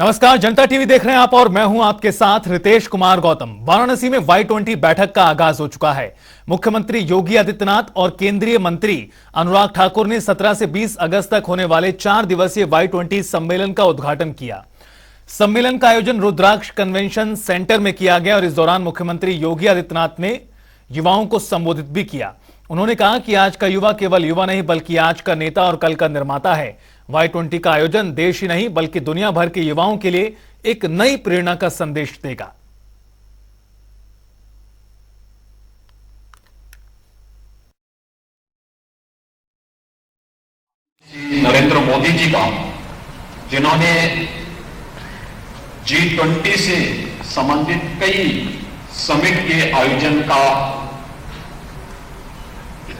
नमस्कार, जनता टीवी देख रहे हैं आप और मैं हूं आपके साथ रितेश कुमार गौतम। वाराणसी में Y20 बैठक का आगाज हो चुका है। मुख्यमंत्री योगी आदित्यनाथ और केंद्रीय मंत्री अनुराग ठाकुर ने 17 से 20 अगस्त तक होने वाले 4 दिवसीय Y20 सम्मेलन का उद्घाटन किया। सम्मेलन का आयोजन रुद्राक्ष कन्वेंशन सेंटर में किया गया और इस दौरान मुख्यमंत्री योगी आदित्यनाथ ने युवाओं को संबोधित भी किया। उन्होंने कहा कि आज का युवा केवल युवा नहीं बल्कि आज का नेता और कल का निर्माता है। Y20 का आयोजन देश ही नहीं बल्कि दुनिया भर के युवाओं के लिए एक नई प्रेरणा का संदेश देगा। नरेंद्र मोदी जी का, जिन्होंने G20 से संबंधित कई समिट के आयोजन का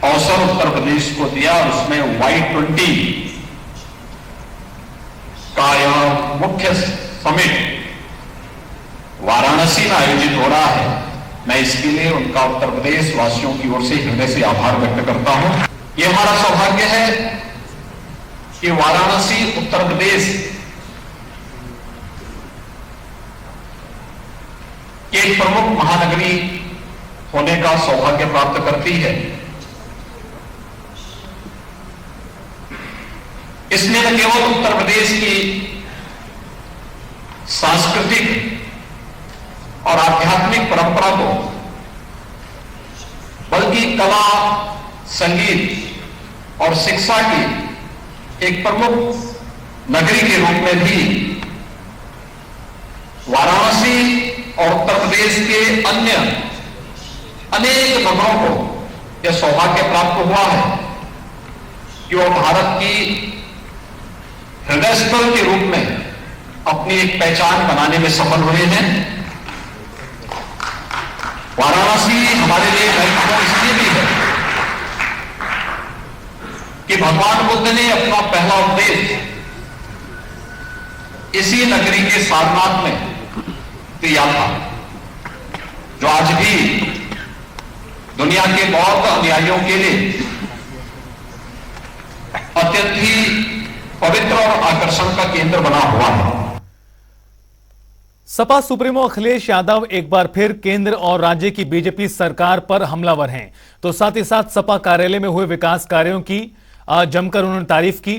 अवसर उत्तर प्रदेश को दिया और उसमें Y20 का यह मुख्य समिट वाराणसी में आयोजित हो रहा है। मैं इसके लिए उनका उत्तर प्रदेश वासियों की ओर से हृदय से आभार व्यक्त करता हूं। यह हमारा सौभाग्य है कि वाराणसी उत्तर प्रदेश की एक प्रमुख महानगरी होने का सौभाग्य प्राप्त करती है। इसने न केवल उत्तर प्रदेश की सांस्कृतिक और आध्यात्मिक परंपरा को, बल्कि कला, संगीत और शिक्षा की एक प्रमुख नगरी के रूप में भी वाराणसी और उत्तर प्रदेश के अन्य अनेक नगरों को यह सौभाग्य प्राप्त हुआ है कि वह भारत की हृदय स्थल के रूप में अपनी एक पहचान बनाने में सफल हुए हैं। वाराणसी हमारे लिए महत्वपूर्ण इसलिए भी है कि भगवान बुद्ध ने अपना पहला उपदेश इसी नगरी के सारनाथ में दिया था, जो आज भी दुनिया के बौद्ध अनुयायियों के लिए अत्यंत ही पवित्र और आकर्षण का केंद्र बना हुआ है। सपा सुप्रीमो अखिलेश यादव एक बार फिर केंद्र और राज्य की बीजेपी सरकार पर हमलावर हैं, तो साथ ही साथ सपा कार्यालय में हुए विकास कार्यों की जमकर उन्होंने तारीफ की।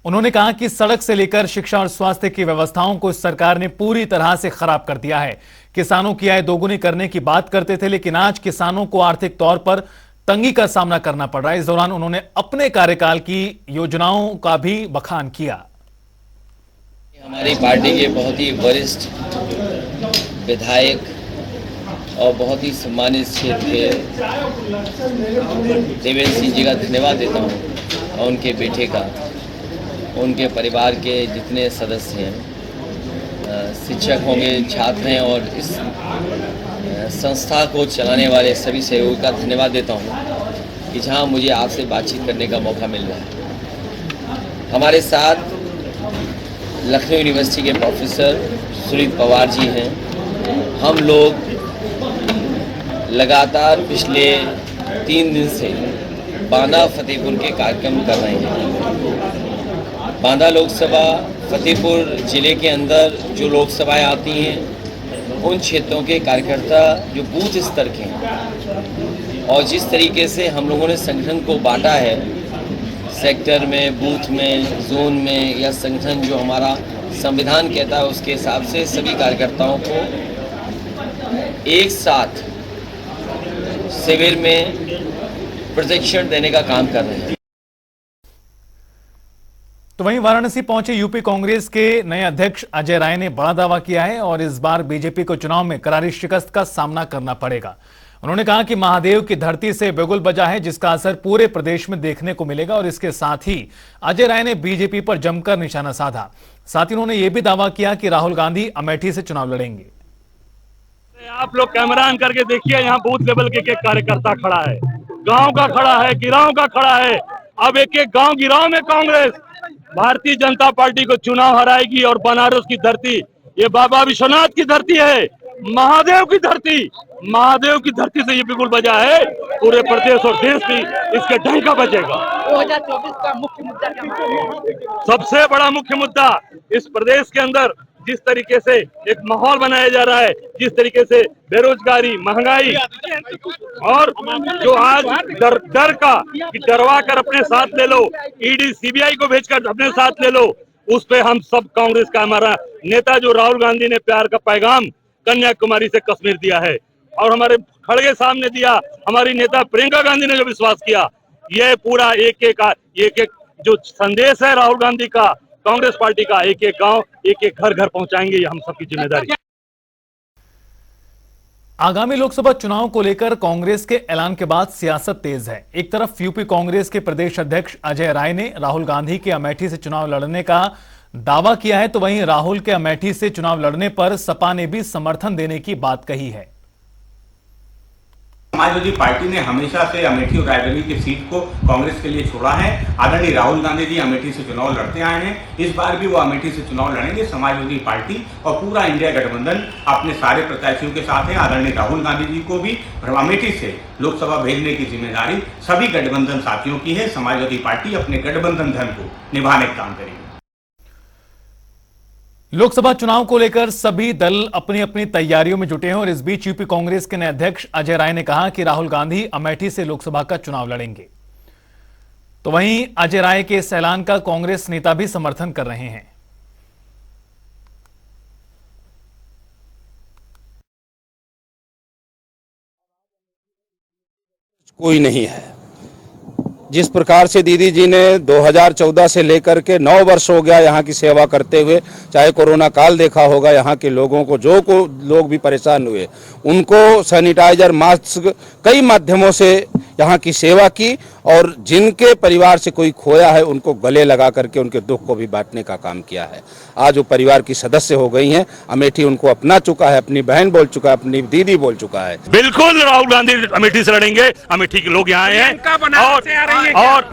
उन्होंने कहा कि सड़क से लेकर शिक्षा और स्वास्थ्य की व्यवस्थाओं को इस सरकार ने पूरी तरह से खराब कर दिया है। किसानों की आय दोगुनी करने की बात करते थे, लेकिन आज किसानों को आर्थिक तौर पर तंगी का सामना करना पड़ रहा है। इस दौरान उन्होंने अपने कार्यकाल की योजनाओं का भी बखान किया। हमारी पार्टी के बहुत ही वरिष्ठ विधायक और बहुत ही सम्मानित क्षेत्र के देवेंद्र सिंह जी का धन्यवाद देता हूं और उनके बेटे का, उनके परिवार के जितने सदस्य हैं, शिक्षक होंगे, छात्र हैं और इस संस्था को चलाने वाले सभी सहयोगियों का धन्यवाद देता हूं कि जहां मुझे आपसे बातचीत करने का मौका मिल रहा है। हमारे साथ लखनऊ यूनिवर्सिटी के प्रोफेसर सुनीत पवार जी हैं। हम लोग लगातार पिछले 3 दिन से बांदा फतेहपुर के कार्यक्रम कर रहे हैं। बांदा लोकसभा फतेहपुर जिले के अंदर जो लोकसभाएं आती हैं, उन क्षेत्रों के कार्यकर्ता जो बूथ स्तर के हैं और जिस तरीके से हम लोगों ने संगठन को बांटा है, सेक्टर में, बूथ में, जोन में, या संगठन जो हमारा संविधान कहता है उसके हिसाब से सभी कार्यकर्ताओं को एक साथ शिविर में प्रशिक्षण देने का काम कर रहे हैं। तो वहीं वाराणसी पहुंचे यूपी कांग्रेस के नए अध्यक्ष अजय राय ने बड़ा दावा किया है और इस बार बीजेपी को चुनाव में करारी शिकस्त का सामना करना पड़ेगा। उन्होंने कहा कि महादेव की धरती से बिगुल बजा है, जिसका असर पूरे प्रदेश में देखने को मिलेगा और इसके साथ ही अजय राय ने बीजेपी पर जमकर निशाना साधा। साथ ही उन्होंने यह भी दावा किया कि राहुल गांधी अमेठी से चुनाव लड़ेंगे। आप लोग कैमरा ऑन करके देखिए, यहाँ बूथ लेवल के एक कार्यकर्ता खड़ा है, गांव का खड़ा है, गिराव का खड़ा है। अब एक एक गांव गिराव में कांग्रेस भारतीय जनता पार्टी को चुनाव हराएगी और बनारस की धरती, ये बाबा विश्वनाथ की धरती है, महादेव की धरती, महादेव की धरती से ये बिगुल बजा है। पूरे प्रदेश और देश भी इसके डंका बजेगा। 2024 का मुख्य मुद्दा क्या है? सबसे बड़ा मुख्य मुद्दा इस प्रदेश के अंदर जिस तरीके से एक माहौल बनाया जा रहा है, जिस तरीके से बेरोजगारी, महंगाई और जो आज डर का कि डरवा कर अपने साथ ले लो, ईडी सीबीआई को भेजकर अपने साथ ले लो, उस पे हम सब कांग्रेस का हमारा नेता जो राहुल गांधी ने प्यार का पैगाम कन्याकुमारी से कश्मीर दिया है और हमारे खड़गे साहब ने दिया, हमारी नेता प्रियंका गांधी ने जो विश्वास किया, ये पूरा एक एक जो संदेश है राहुल गांधी का, कांग्रेस पार्टी का, एक एक गांव, एक एक घर घर पहुंचाएंगे, ये हम सबकी जिम्मेदारी है। आगामी लोकसभा चुनाव को लेकर कांग्रेस के ऐलान के बाद सियासत तेज है। एक तरफ यूपी कांग्रेस के प्रदेश अध्यक्ष अजय राय ने राहुल गांधी के अमेठी से चुनाव लड़ने का दावा किया है, तो वहीं राहुल के अमेठी से चुनाव लड़ने पर सपा ने भी समर्थन देने की बात कही है। समाजवादी पार्टी ने हमेशा से अमेठी और रायबरेली की सीट को कांग्रेस के लिए छोड़ा है। आदरणीय राहुल गांधी जी अमेठी से चुनाव लड़ते आए हैं, इस बार भी वो अमेठी से चुनाव लड़ेंगे। समाजवादी पार्टी और पूरा इंडिया गठबंधन अपने सारे प्रत्याशियों के साथ है। आदरणीय राहुल गांधी जी को भी अमेठी से लोकसभा भेजने की जिम्मेदारी सभी गठबंधन साथियों की है। समाजवादी पार्टी अपने गठबंधन धर्म को निभाने का काम करेगी। लोकसभा चुनाव को लेकर सभी दल अपनी अपनी तैयारियों में जुटे हैं और इस बीच यूपी कांग्रेस के नए अध्यक्ष अजय राय ने कहा कि राहुल गांधी अमेठी से लोकसभा का चुनाव लड़ेंगे, तो वहीं अजय राय के इस ऐलान का कांग्रेस नेता भी समर्थन कर रहे हैं। कोई नहीं है। जिस प्रकार से दीदी जी ने 2014 से लेकर के 9 वर्ष हो गया यहाँ की सेवा करते हुए, चाहे कोरोना काल देखा होगा, यहाँ के लोगों को लोग भी परेशान हुए, उनको सैनिटाइजर, मास्क कई माध्यमों से यहाँ की सेवा की और जिनके परिवार से कोई खोया है उनको गले लगा करके उनके दुख को भी बांटने का काम किया है। आज वो परिवार की सदस्य हो गई हैं। अमेठी उनको अपना चुका है, अपनी बहन बोल चुका है, अपनी दीदी बोल चुका है। बिल्कुल राहुल गांधी अमेठी से लड़ेंगे। अमेठी के लोग यहाँ आए हैं और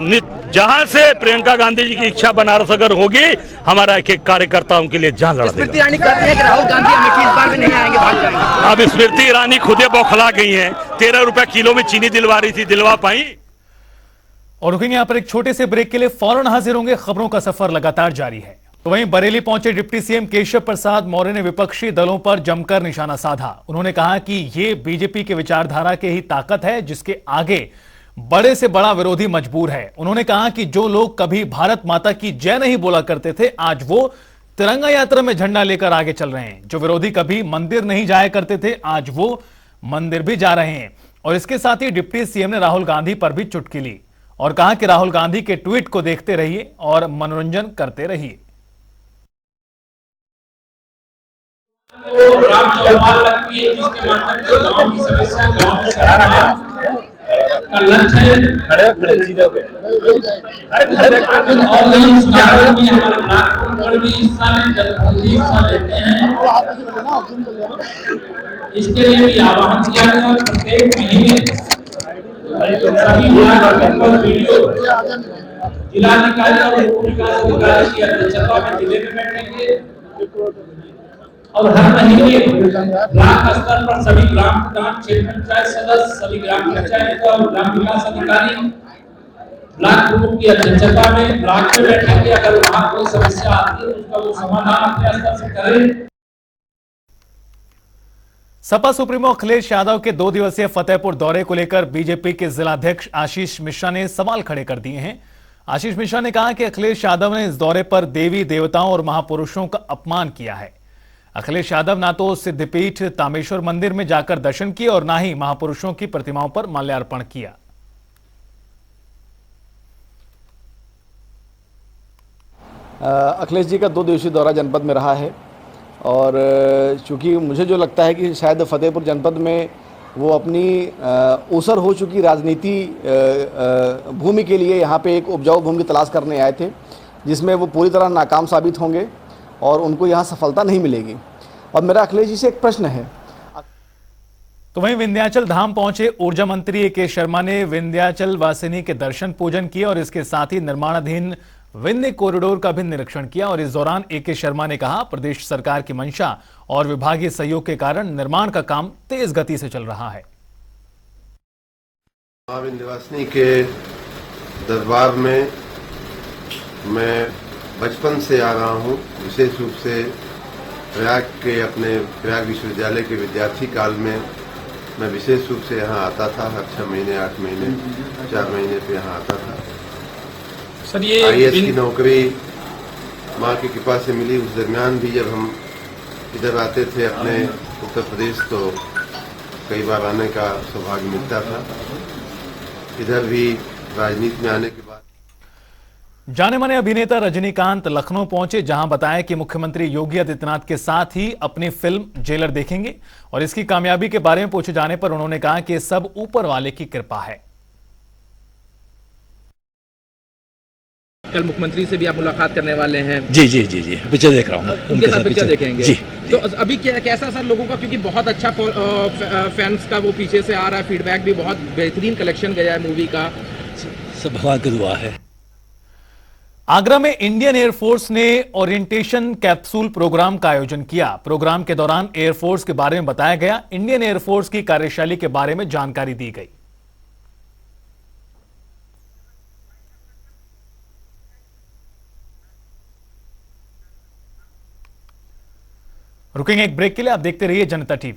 जहाँ से प्रियंका गांधी जी की इच्छा बनारस अगर होगी, हमारा एक एक कार्यकर्ता उनके लिए जान लड़ा देगा। स्मृति ईरानी कहती है कि राहुल गांधी अमेठी इस बार भी नहीं आएंगे, भाग जाएंगे। अब स्मृति ईरानी खुदे बौखला गई हैं। 13 रुपए किलो में चीनी दिलवा रही थी, दिलवा पाई? और रुकेंगे यहां पर एक छोटे से ब्रेक के लिए, फौरन हाजिर होंगे। खबरों का सफर लगातार जारी है। तो वहीं बरेली पहुंचे डिप्टी सीएम केशव प्रसाद मौर्य ने विपक्षी दलों पर जमकर निशाना साधा। उन्होंने कहा कि ये बीजेपी के विचारधारा के ही ताकत है जिसके आगे बड़े से बड़ा विरोधी मजबूर है। उन्होंने कहा कि जो लोग कभी भारत माता की जय नहीं बोला करते थे, आज वो तिरंगा यात्रा में झंडा लेकर आगे चल रहे हैं। जो विरोधी कभी मंदिर नहीं जाया करते थे, आज वो मंदिर भी जा रहे हैं। और इसके साथ ही डिप्टी सीएम ने राहुल गांधी पर भी चुटकी ली और कहा कि राहुल गांधी के ट्वीट को देखते रहिए और मनोरंजन करते रहिए। इसके लिए भी आह्वान किया गया। प्रत्येक महीने जिलाधिकारी और उप विकास अधिकारी की अध्यक्षता में जिले में बैठेंगे और हर महीने ब्लॉक स्तर पर सभी ग्राम प्रधान, क्षेत्र पंचायत सदस्य, सभी ग्राम पंचायत और ग्राम विकास अधिकारी ब्लॉक प्रमुख की अध्यक्षता में ब्लॉक में बैठेंगे। अगर वहां कोई समस्या आती है तो उसका वो समाधान अपने स्तर से करें। सपा सुप्रीमो अखिलेश यादव के 2 दिवसीय फतेहपुर दौरे को लेकर बीजेपी के जिलाध्यक्ष आशीष मिश्रा ने सवाल खड़े कर दिए हैं। आशीष मिश्रा ने कहा कि अखिलेश यादव ने इस दौरे पर देवी देवताओं और महापुरुषों का अपमान किया है। अखिलेश यादव ना तो सिद्धपीठ तामेश्वर मंदिर में जाकर दर्शन किए और ना ही महापुरुषों की प्रतिमाओं पर माल्यार्पण किया। अखिलेश जी का 2 दिवसीय दौरा जनपद में रहा है और चूँकि मुझे जो लगता है कि शायद फतेहपुर जनपद में वो अपनी ओसर हो चुकी राजनीति भूमि के लिए यहाँ पे एक उपजाऊ भूमि की तलाश करने आए थे, जिसमें वो पूरी तरह नाकाम साबित होंगे और उनको यहाँ सफलता नहीं मिलेगी। और मेरा अखिलेश जी से एक प्रश्न है। तो वहीं विंध्याचल धाम पहुंचे ऊर्जा मंत्री ए.के. शर्मा ने विंध्याचल वासिनी के दर्शन पूजन किए और इसके साथ ही निर्माणाधीन विंध्य कॉरिडोर का भी निरीक्षण किया। और इस दौरान ए.के. शर्मा ने कहा, प्रदेश सरकार की मंशा और विभागीय सहयोग के कारण निर्माण का काम तेज गति से चल रहा है। विंध्यवासिनी के दरबार में मैं बचपन से आ रहा हूँ। विशेष रूप से प्रयाग विश्वविद्यालय के विद्यार्थी काल में मैं विशेष रूप से यहाँ आता था। हर 6 महीने, 8 महीने, 4 महीने पे यहाँ आता था। सर ये IAS की नौकरी माँ की कृपा से मिली। उस दरमियान भी जब हम इधर आते थे अपने उत्तर प्रदेश, तो कई बार आने का सौभाग्य मिलता था। इधर भी राजनीति में आने के बाद जाने माने अभिनेता रजनीकांत लखनऊ पहुंचे, जहां बताया कि मुख्यमंत्री योगी आदित्यनाथ के साथ ही अपनी फिल्म जेलर देखेंगे। और इसकी कामयाबी के बारे में पूछे जाने पर उन्होंने कहा कि सब ऊपर वाले की कृपा है। कल मुख्यमंत्री से भी आप मुलाकात करने वाले हैं। जी जी जी जी पिक्चर देख रहा हूँ, उनके साथ पिक्चर देखेंगे जी। तो अभी कैसा सर लोगों का, क्योंकि बहुत अच्छा फैंस का वो पीछे से आ रहा है, फीडबैक भी बहुत बेहतरीन कलेक्शन गया है मूवी का। सब भगवान की दुआ है। आगरा में इंडियन एयरफोर्स ने ओरिएंटेशन कैप्सूल प्रोग्राम का आयोजन किया। प्रोग्राम के दौरान एयरफोर्स के बारे में बताया गया। इंडियन एयरफोर्स की कार्यशैली के बारे में जानकारी दी गई। रुकेंगे एक ब्रेक के लिए, आप देखते रहिए जनता टीवी।